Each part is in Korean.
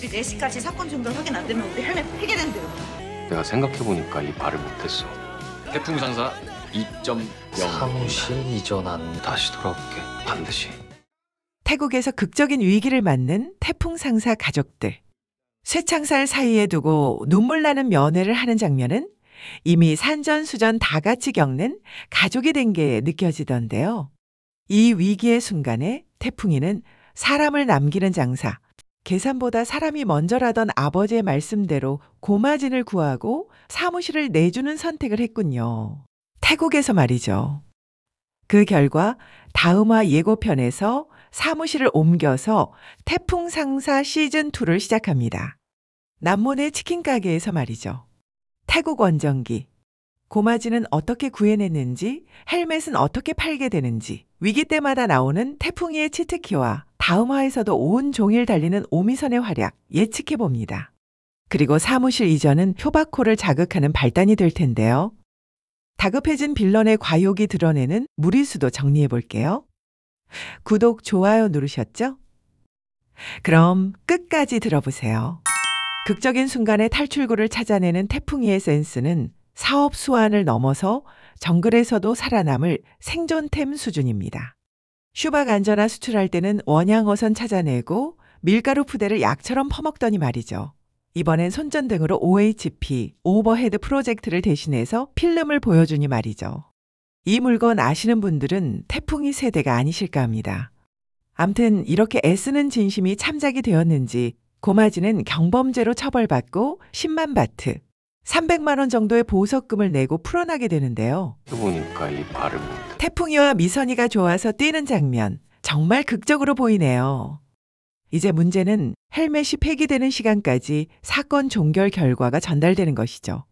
우리 4시까지 사건 종결 확인 안 되면 우리 헬멧 폐기된대요. 내가 생각해보니까 이 말을 못했어. 태풍 상사 2.0. 사무실 이전안 다시 돌아올게. 반드시. 태국에서 극적인 위기를 맞는 태풍 상사 가족들. 쇠창살 사이에 두고 눈물 나는 면회를 하는 장면은 이미 산전수전 다 같이 겪는 가족이 된 게 느껴지던데요. 이 위기의 순간에 태풍이는 사람을 남기는 장사, 계산보다 사람이 먼저라던 아버지의 말씀대로 고마진을 구하고 사무실을 내주는 선택을 했군요. 태국에서 말이죠. 그 결과 다음화 예고편에서 사무실을 옮겨서 태풍 상사 시즌2를 시작합니다. 남문의 치킨 가게에서 말이죠. 태국 원정기, 고마진은 어떻게 구해냈는지, 헬멧은 어떻게 팔게 되는지, 위기 때마다 나오는 태풍이의 치트키와 다음화에서도 온 종일 달리는 오미선의 활약 예측해봅니다. 그리고 사무실 이전은 효바코를 자극하는 발단이 될 텐데요. 다급해진 빌런의 과욕이 드러내는 무리수도 정리해볼게요. 구독, 좋아요 누르셨죠? 그럼 끝까지 들어보세요. 극적인 순간에 탈출구를 찾아내는 태풍이의 센스는 사업 수완을 넘어서 정글에서도 살아남을 생존템 수준입니다. 슈박 안전화 수출할 때는 원양어선 찾아내고 밀가루 푸대를 약처럼 퍼먹더니 말이죠. 이번엔 손전등으로 OHP, 오버헤드 프로젝트를 대신해서 필름을 보여주니 말이죠. 이 물건 아시는 분들은 태풍이 세대가 아니실까 합니다. 암튼 이렇게 애쓰는 진심이 참작이 되었는지 고마지는 경범죄로 처벌받고 10만 바트, 300만 원 정도의 보석금을 내고 풀어나게 되는데요. 해보니까 이 말을 못해. 태풍이와 미선이가 좋아서 뛰는 장면, 정말 극적으로 보이네요. 이제 문제는 헬멧이 폐기되는 시간까지 사건 종결 결과가 전달되는 것이죠.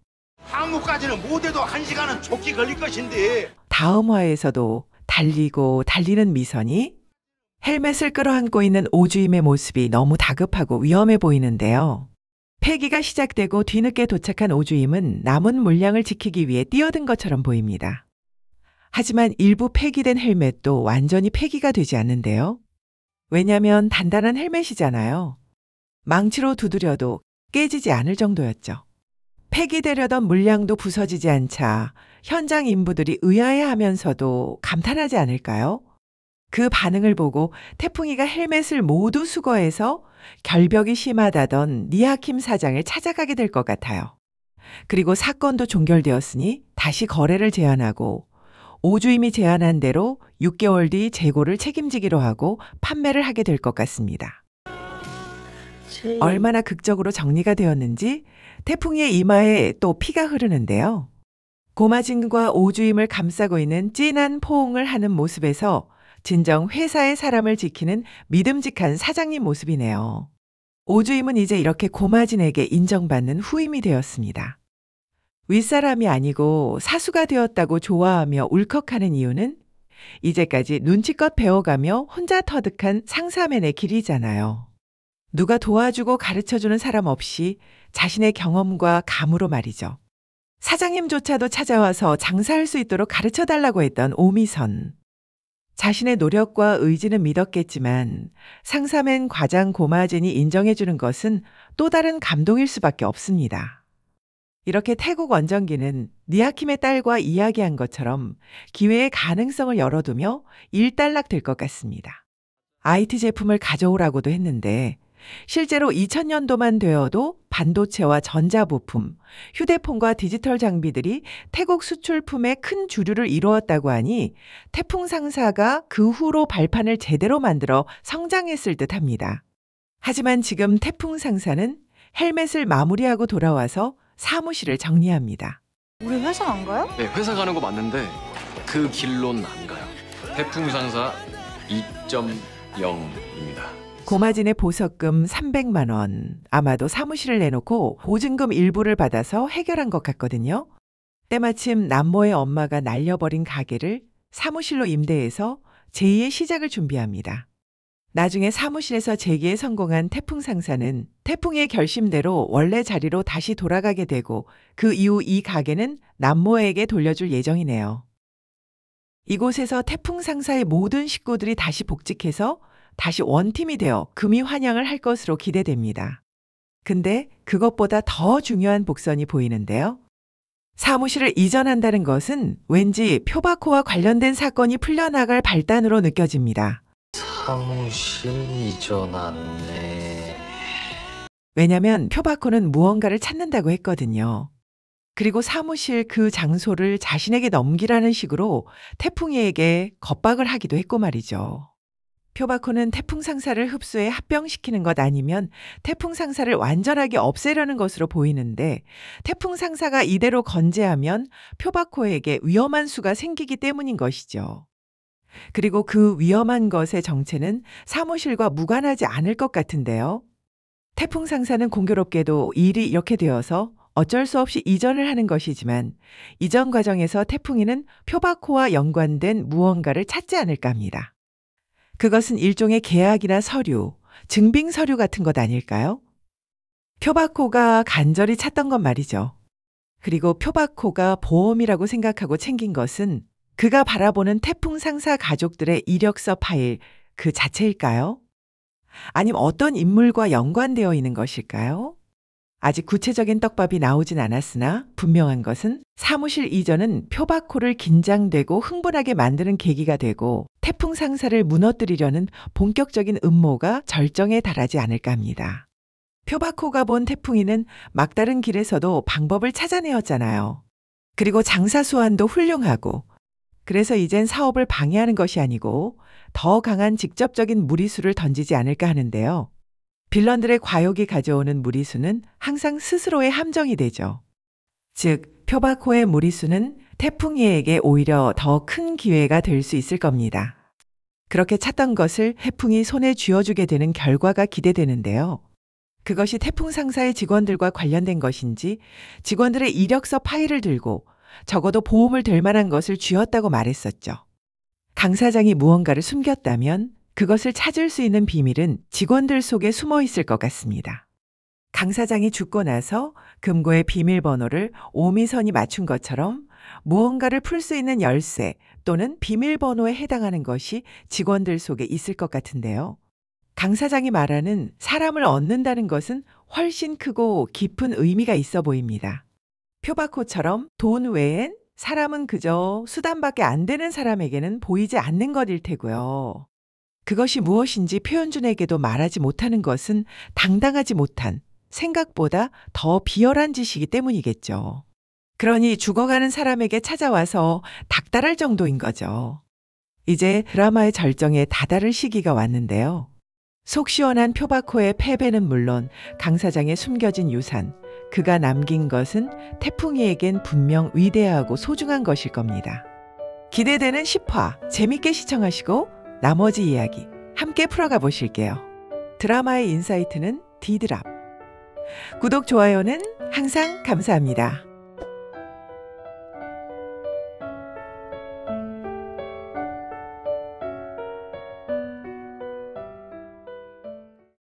항구까지는 못해도 1시간은 좋게 걸릴 것인데. 다음 화에서도 달리고 달리는 미선이 헬멧을 끌어안고 있는 오주임의 모습이 너무 다급하고 위험해 보이는데요. 폐기가 시작되고 뒤늦게 도착한 오주임은 남은 물량을 지키기 위해 뛰어든 것처럼 보입니다. 하지만 일부 폐기된 헬멧도 완전히 폐기가 되지 않는데요. 왜냐하면 단단한 헬멧이잖아요. 망치로 두드려도 깨지지 않을 정도였죠. 폐기되려던 물량도 부서지지 않자 현장 인부들이 의아해하면서도 감탄하지 않을까요? 그 반응을 보고 태풍이가 헬멧을 모두 수거해서 결벽이 심하다던 니하킴 사장을 찾아가게 될 것 같아요. 그리고 사건도 종결되었으니 다시 거래를 제안하고 오주임이 제안한 대로 6개월 뒤 재고를 책임지기로 하고 판매를 하게 될 것 같습니다. 얼마나 극적으로 정리가 되었는지 태풍이의 이마에 또 피가 흐르는데요. 고마진과 오주임을 감싸고 있는 진한 포옹을 하는 모습에서 진정 회사의 사람을 지키는 믿음직한 사장님 모습이네요. 오주임은 이제 이렇게 고마진에게 인정받는 후임이 되었습니다. 윗사람이 아니고 사수가 되었다고 좋아하며 울컥하는 이유는 이제까지 눈치껏 배워가며 혼자 터득한 상사맨의 길이잖아요. 누가 도와주고 가르쳐주는 사람 없이 자신의 경험과 감으로 말이죠. 사장님조차도 찾아와서 장사할 수 있도록 가르쳐달라고 했던 오미선. 자신의 노력과 의지는 믿었겠지만 상사맨 과장 고마진이 인정해주는 것은 또 다른 감동일 수밖에 없습니다. 이렇게 태국 원정기는 니하킴의 딸과 이야기한 것처럼 기회의 가능성을 열어두며 일단락될 것 같습니다. IT 제품을 가져오라고도 했는데 실제로 2000년도만 되어도 반도체와 전자부품, 휴대폰과 디지털 장비들이 태국 수출품의 큰 주류를 이루었다고 하니 태풍 상사가 그 후로 발판을 제대로 만들어 성장했을 듯합니다. 하지만 지금 태풍 상사는 헬멧을 마무리하고 돌아와서 사무실을 정리합니다. 우리 회사 안 가요? 네, 회사 가는 거 맞는데 그 길로는 안 가요. 태풍 상사 2.0입니다. 고마진의 보석금 300만 원, 아마도 사무실을 내놓고 보증금 일부를 받아서 해결한 것 같거든요. 때마침 남모의 엄마가 날려버린 가게를 사무실로 임대해서 제2의 시작을 준비합니다. 나중에 사무실에서 재기에 성공한 태풍 상사는 태풍의 결심대로 원래 자리로 다시 돌아가게 되고 그 이후 이 가게는 남모에게 돌려줄 예정이네요. 이곳에서 태풍 상사의 모든 식구들이 다시 복직해서 다시 원팀이 되어 금이 환영을 할 것으로 기대됩니다. 근데 그것보다 더 중요한 복선이 보이는데요. 사무실을 이전한다는 것은 왠지 표바코와 관련된 사건이 풀려나갈 발단으로 느껴집니다. 사무실 이전하네. 왜냐면 표바코는 무언가를 찾는다고 했거든요. 그리고 사무실 그 장소를 자신에게 넘기라는 식으로 태풍이에게 겁박을 하기도 했고 말이죠. 표바코는 태풍 상사를 흡수해 합병시키는 것 아니면 태풍 상사를 완전하게 없애려는 것으로 보이는데 태풍 상사가 이대로 건재하면 표바코에게 위험한 수가 생기기 때문인 것이죠. 그리고 그 위험한 것의 정체는 사무실과 무관하지 않을 것 같은데요. 태풍 상사는 공교롭게도 일이 이렇게 되어서 어쩔 수 없이 이전을 하는 것이지만 이전 과정에서 태풍이는 표바코와 연관된 무언가를 찾지 않을까 합니다. 그것은 일종의 계약이나 서류, 증빙 서류 같은 것 아닐까요? 표바코가 간절히 찾던 것 말이죠. 그리고 표바코가 보험이라고 생각하고 챙긴 것은 그가 바라보는 태풍 상사 가족들의 이력서 파일 그 자체일까요? 아니면 어떤 인물과 연관되어 있는 것일까요? 아직 구체적인 떡밥이 나오진 않았으나 분명한 것은 사무실 이전은 표바코를 긴장되고 흥분하게 만드는 계기가 되고 태풍 상사를 무너뜨리려는 본격적인 음모가 절정에 달하지 않을까 합니다. 표바코가 본 태풍이는 막다른 길에서도 방법을 찾아내었잖아요. 그리고 장사 수완도 훌륭하고 그래서 이젠 사업을 방해하는 것이 아니고 더 강한 직접적인 무리수를 던지지 않을까 하는데요. 빌런들의 과욕이 가져오는 무리수는 항상 스스로의 함정이 되죠. 즉, 표바코의 무리수는 태풍이에게 오히려 더 큰 기회가 될 수 있을 겁니다. 그렇게 찾던 것을 태풍이 손에 쥐어주게 되는 결과가 기대되는데요. 그것이 태풍 상사의 직원들과 관련된 것인지 직원들의 이력서 파일을 들고 적어도 보험을 될 만한 것을 쥐었다고 말했었죠. 강 사장이 무언가를 숨겼다면 그것을 찾을 수 있는 비밀은 직원들 속에 숨어 있을 것 같습니다. 강 사장이 죽고 나서 금고의 비밀번호를 오미선이 맞춘 것처럼 무언가를 풀 수 있는 열쇠 또는 비밀번호에 해당하는 것이 직원들 속에 있을 것 같은데요. 강 사장이 말하는 사람을 얻는다는 것은 훨씬 크고 깊은 의미가 있어 보입니다. 표바코처럼 돈 외엔 사람은 그저 수단밖에 안 되는 사람에게는 보이지 않는 것일 테고요. 그것이 무엇인지 표현준에게도 말하지 못하는 것은 당당하지 못한 생각보다 더 비열한 짓이기 때문이겠죠. 그러니 죽어가는 사람에게 찾아와서 닥달할 정도인 거죠. 이제 드라마의 절정에 다다를 시기가 왔는데요. 속 시원한 표바코의 패배는 물론 강 사장의 숨겨진 유산, 그가 남긴 것은 태풍이에겐 분명 위대하고 소중한 것일 겁니다. 기대되는 10화 재밌게 시청하시고 나머지 이야기 함께 풀어가 보실게요. 드라마의 인사이트는 D드랍. 구독, 좋아요는 항상 감사합니다.